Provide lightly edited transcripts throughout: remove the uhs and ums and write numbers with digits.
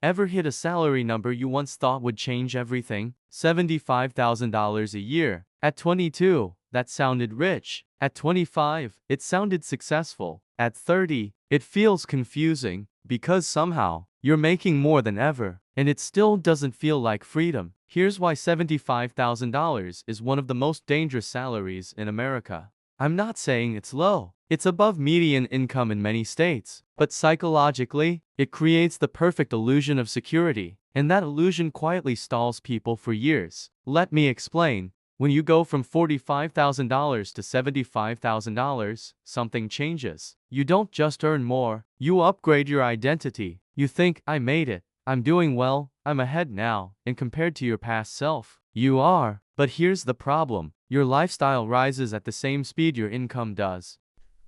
Ever hit a salary number you once thought would change everything? $75,000 a year. At 22, that sounded rich. At 25, it sounded successful. At 30, it feels confusing, because somehow, you're making more than ever, and it still doesn't feel like freedom. Here's why $75,000 is one of the most dangerous salaries in America. I'm not saying it's low. It's above median income in many states. But psychologically, it creates the perfect illusion of security, and that illusion quietly stalls people for years. Let me explain. When you go from $45,000 to $75,000, something changes. You don't just earn more, you upgrade your identity. You think, I made it, I'm doing well, I'm ahead now, and compared to your past self, you are. But here's the problem. Your lifestyle rises at the same speed your income does.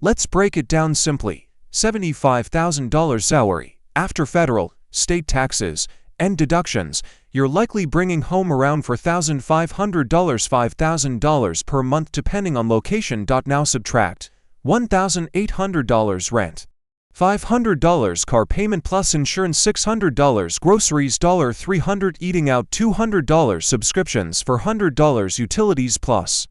Let's break it down simply. $75,000 salary. After federal, state taxes, and deductions, you're likely bringing home around $4,500, $5,000 per month depending on location. Now subtract $1,800 rent, $500 car payment plus insurance, $600 groceries, $300 eating out, $200 subscriptions, $400 utilities plus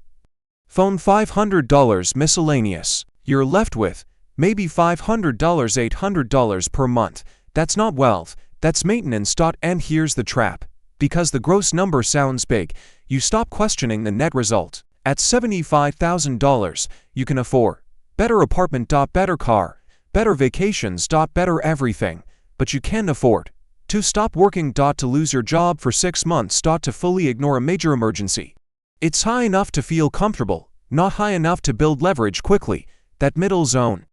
phone, $500 miscellaneous. You're left with maybe $500, $800 per month. That's not wealth, that's maintenance. And here's the trap. Because the gross number sounds big, you stop questioning the net result. At $75,000, you can afford better apartment, better car, better vacations, better everything. But you can't afford to stop working, to lose your job for 6 months, to fully ignore a major emergency. It's high enough to feel comfortable, not high enough to build leverage quickly. That middle zone.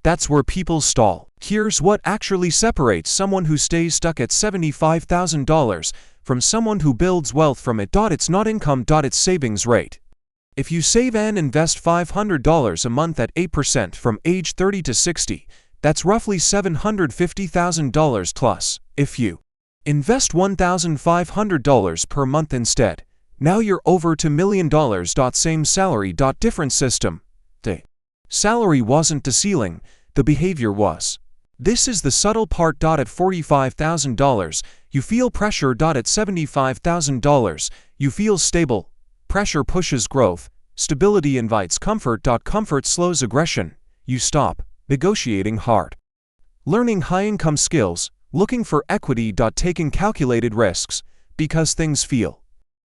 That's where people stall. Here's what actually separates someone who stays stuck at $75,000 from someone who builds wealth from it. It's not income, it's savings rate. If you save and invest $500 a month at 8% from age 30 to 60, that's roughly $750,000 plus. If you invest $1,500 per month instead, now you're over $2 million. Same salary, different system. Salary wasn't the ceiling, the behavior was. This is the subtle part. At $45,000, you feel pressure. At $75,000, you feel stable. Pressure pushes growth. Stability invites comfort. Comfort slows aggression. You stop negotiating hard, learning high-income skills, looking for equity. Taking calculated risks, because things feel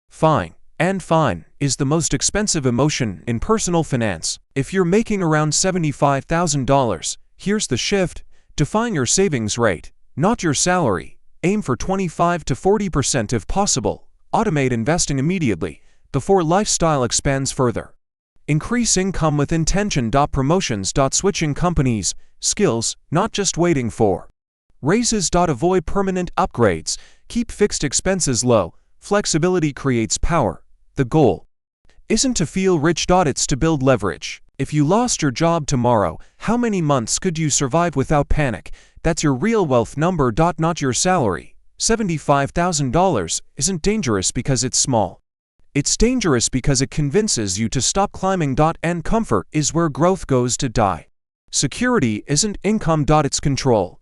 fine. And fine is the most expensive emotion in personal finance. If you're making around $75,000, here's the shift. Define your savings rate, not your salary. Aim for 25 to 40% if possible. Automate investing immediately, before lifestyle expands further. Increase income with intention. Promotions. Switching companies, skills, not just waiting for raises. Avoid permanent upgrades. Keep fixed expenses low. Flexibility creates power. The goal isn't to feel rich. It's to build leverage. If you lost your job tomorrow, how many months could you survive without panic? That's your real wealth number. Not your salary. $75,000 isn't dangerous because it's small. It's dangerous because it convinces you to stop climbing. And comfort is where growth goes to die. Security isn't income. It's control.